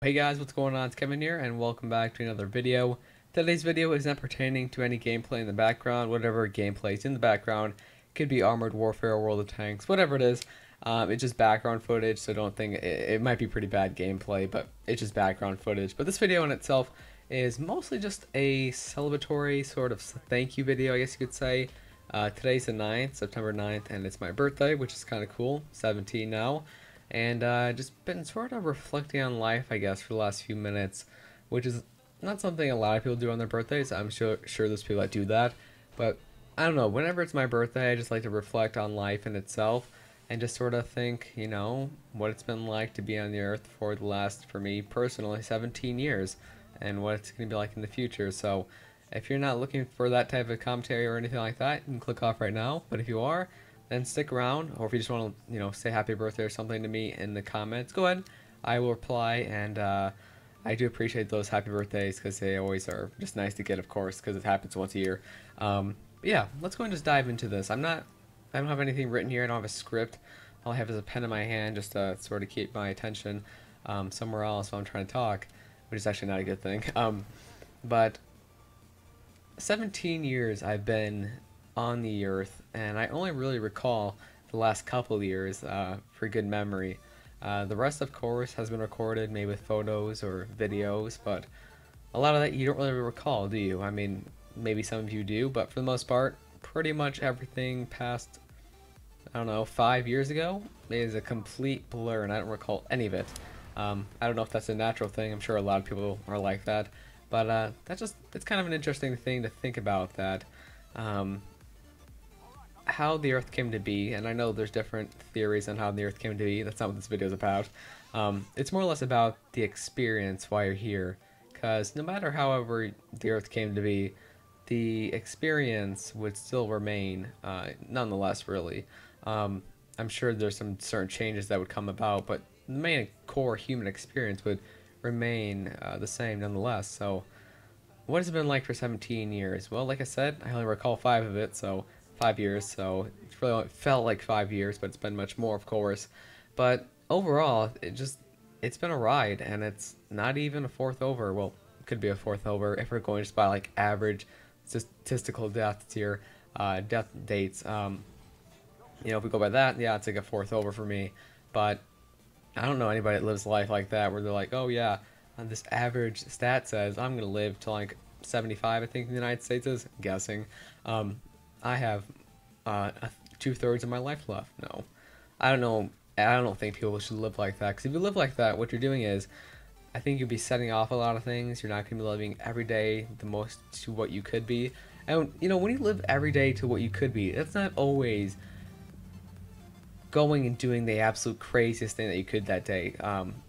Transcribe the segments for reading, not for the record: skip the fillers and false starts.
Hey guys, what's going on? It's Kevin here, and welcome back to another video. Today's video is not pertaining to any gameplay in the background. Whatever gameplay is in the background, it could be Armored Warfare, World of Tanks, whatever it is. It's just background footage, so don't think it might be pretty bad gameplay, but it's just background footage. But this video in itself is mostly just a celebratory sort of thank you video, I guess you could say. Today's the 9th, September 9th, and it's my birthday, which is kind of cool, 17 now. And just been sort of reflecting on life, I guess, for the last few minutes, which is not something a lot of people do on their birthdays. I'm sure there's people that do that, but I don't know. Whenever it's my birthday, I just like to reflect on life in itself and just sort of think, you know, what it's been like to be on the earth for the last, for me personally, 17 years, and what it's going to be like in the future. So if you're not looking for that type of commentary or anything like that, you can click off right now. But if you are, then stick around, or if you just want to, you know, say happy birthday or something to me in the comments, go ahead. I will reply, and I do appreciate those happy birthdays because they always are just nice to get, of course, because it happens once a year. But yeah, let's go and just dive into this. I don't have anything written here. I don't have a script. All I have is a pen in my hand just to sort of keep my attention somewhere else while I'm trying to talk, which is actually not a good thing. But 17 years I've been on the earth, and I only really recall the last couple of years for good memory. The rest, of course, has been recorded, maybe with photos or videos, but a lot of that you don't really recall, do you? I mean, maybe some of you do, but for the most part, pretty much everything past, I don't know, 5 years ago is a complete blur, and I don't recall any of it. I don't know if that's a natural thing. I'm sure a lot of people are like that, but it's kind of an interesting thing to think about, that how the earth came to be. And I know there's different theories on how the earth came to be. That's not what this video is about. It's more or less about the experience while you're here, because no matter however the earth came to be, the experience would still remain nonetheless, really. I'm sure there's some certain changes that would come about, but the main core human experience would remain the same nonetheless. So what has it been like for 17 years? Well, like I said, I only recall 5 of it, so 5 years, so it's really it felt like 5 years, but it's been much more, of course. But overall, it's been a ride, and it's not even a fourth over. Well, it could be a fourth over if we're going just by like average statistical deaths here, death dates. You know, if we go by that, yeah, it's like a fourth over for me. But I don't know anybody that lives life like that, where they're like, oh yeah, this average stat says I'm gonna live till like 75, I think, in the United States is. I'm guessing. I have 2/3 of my life left. No, I don't know. I don't think people should live like that. Because if you live like that, what you're doing is, I think you'll be setting off a lot of things. You're not going to be living every day the most to what you could be. And you know, when you live every day to what you could be, that's not always going and doing the absolute craziest thing that you could that day.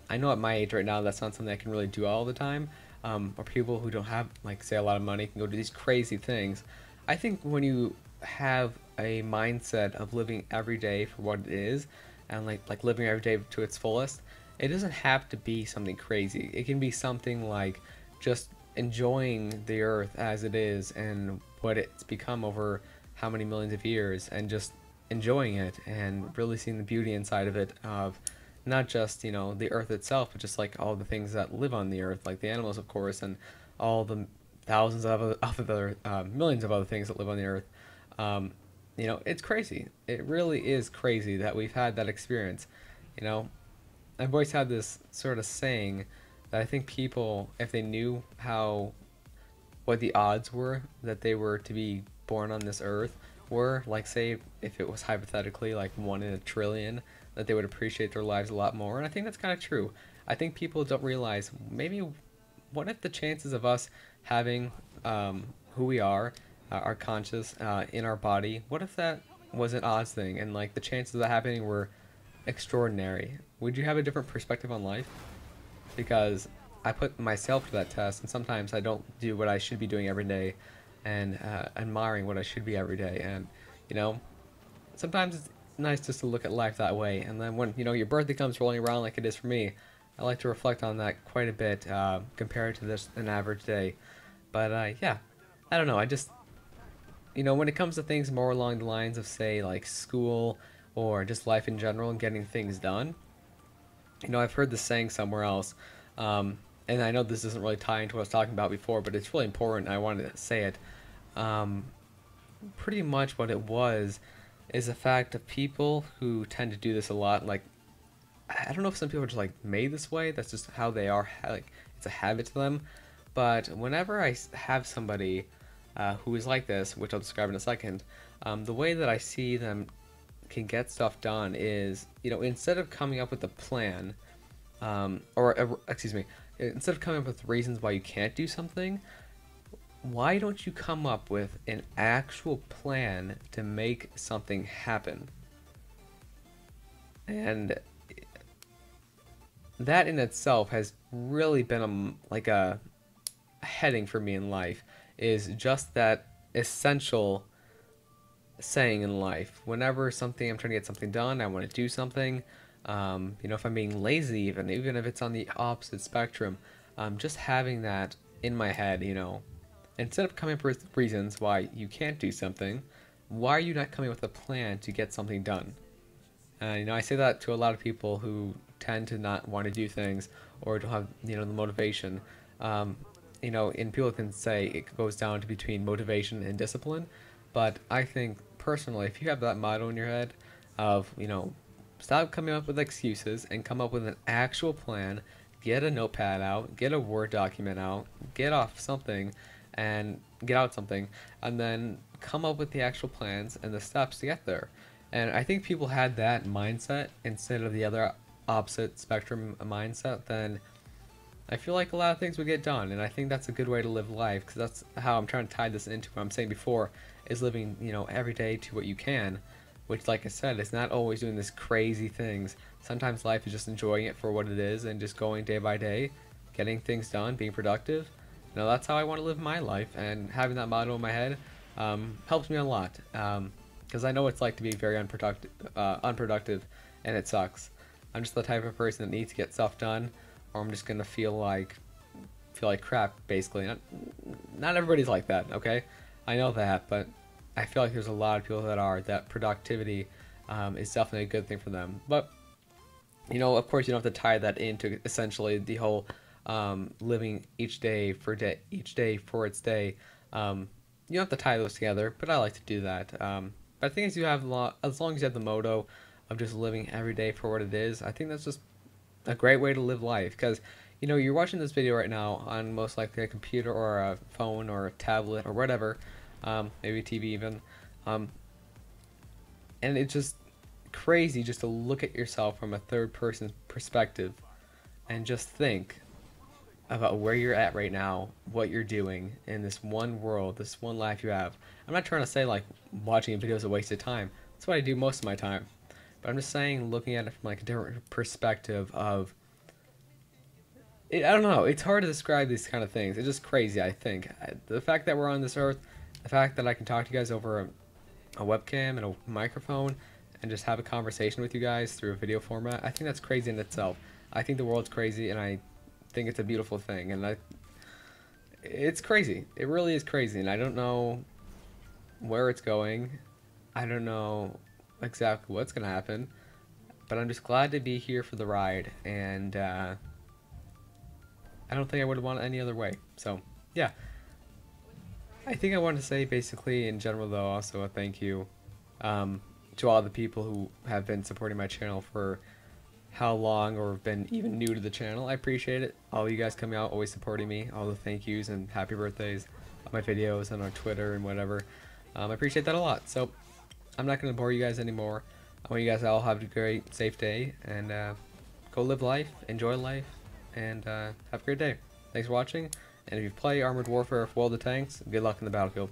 I know at my age right now, that's not something I can really do all the time. Or people who don't have, like, say, a lot of money can go do these crazy things. I think when you have a mindset of living every day for what it is, and like living every day to its fullest, it doesn't have to be something crazy. It can be something like just enjoying the earth as it is and what it's become over how many millions of years, and just enjoying it and really seeing the beauty inside of it, of not just, you know, the earth itself, but just like all the things that live on the earth, like the animals, of course, and all the thousands of other millions of other things that live on the earth. You know, it's crazy. It really is crazy that we've had that experience. You know, I've always had this sort of saying that I think people, if they knew what the odds were that they were to be born on this earth were, like, say if it was hypothetically like 1 in a trillion, that they would appreciate their lives a lot more. And I think that's kind of true. I think people don't realize, maybe, what if the chances of us having who we are, our conscious in our body, what if that was an odds thing, and like the chances of that happening were extraordinary? Would you have a different perspective on life? Because I put myself to that test, and sometimes I don't do what I should be doing every day, and admiring what I should be every day. And you know, sometimes it's nice just to look at life that way. And then when, you know, your birthday comes rolling around like it is for me, I like to reflect on that quite a bit compared to this an average day. But yeah, I don't know. I just, you know, when it comes to things more along the lines of, say, like school or just life in general and getting things done, you know, I've heard this saying somewhere else, And I know this doesn't really tie into what I was talking about before, but it's really important. I wanted to say it. Um, Pretty much what it was is the fact of people who tend to do this a lot. Like, I don't know if some people are just like made this way. That's just how they are. Like, it's a habit to them. But whenever I have somebody who is like this, which I'll describe in a second, the way that I see them can get stuff done is, instead of coming up with a plan, excuse me, instead of coming up with reasons why you can't do something, why don't you come up with an actual plan to make something happen? And that in itself has really been a heading for me in life, is just that essential saying in life. Whenever I'm trying to get something done, I want to do something. If I'm being lazy, even if it's on the opposite spectrum, just having that in my head, instead of coming up with reasons why you can't do something, why are you not coming up with a plan to get something done? And I say that to a lot of people who tend to not want to do things or don't have the motivation. And people can say it goes down to between motivation and discipline, but I think personally, if you have that motto in your head of stop coming up with excuses and come up with an actual plan, get a notepad out, get a Word document out, get off something, and get out something, and then come up with the actual plans and the steps to get there. And I think people had that mindset instead of the other opposite spectrum mindset, then I feel like a lot of things would get done. And I think that's a good way to live life, because that's how I'm trying to tie this into what I'm saying before, is living, every day to what you can, which, like I said, is not always doing these crazy things. Sometimes life is just enjoying it for what it is and just going day by day, getting things done, being productive. That's how I want to live my life, and having that motto in my head helps me a lot. Because I know what it's like to be very unproductive, and it sucks. I'm just the type of person that needs to get stuff done, or I'm just gonna feel like crap, basically. Not everybody's like that, okay? I know that, but I feel like there's a lot of people that productivity is definitely a good thing for them. But of course, you don't have to tie that into essentially the whole living each day for its day. You don't have to tie those together, but I like to do that. But I think as long as you have the motto of just living every day for what it is, I think that's just a great way to live life. Because you're watching this video right now on most likely a computer or a phone or a tablet or whatever, maybe a TV even, and it's just crazy just to look at yourself from a third person perspective and just think about where you're at right now, what you're doing in this one world, this one life you have. I'm not trying to say like watching a video is a waste of time. That's what I do most of my time. But I'm just saying, looking at it from like a different perspective of I don't know. It's hard to describe these kind of things. It's just crazy, I think. The fact that we're on this earth, the fact that I can talk to you guys over a webcam and a microphone and just have a conversation with you guys through a video format, I think that's crazy in itself. I think the world's crazy, and I think it's a beautiful thing, and it's crazy. It really is crazy, and I don't know where it's going. I don't know exactly what's gonna happen, but I'm just glad to be here for the ride, and I don't think I would want it any other way. So yeah, I think I want to say basically in general though also a thank you to all the people who have been supporting my channel for how long, or have been even new to the channel. I appreciate it. All you guys coming out, always supporting me, all the thank yous and happy birthdays on my videos and on Twitter and whatever. I appreciate that a lot. So I'm not going to bore you guys anymore. I want you guys to all have a great, safe day, and go live life, enjoy life, and have a great day. Thanks for watching, and if you play Armored Warfare World of Tanks, good luck in the battlefield.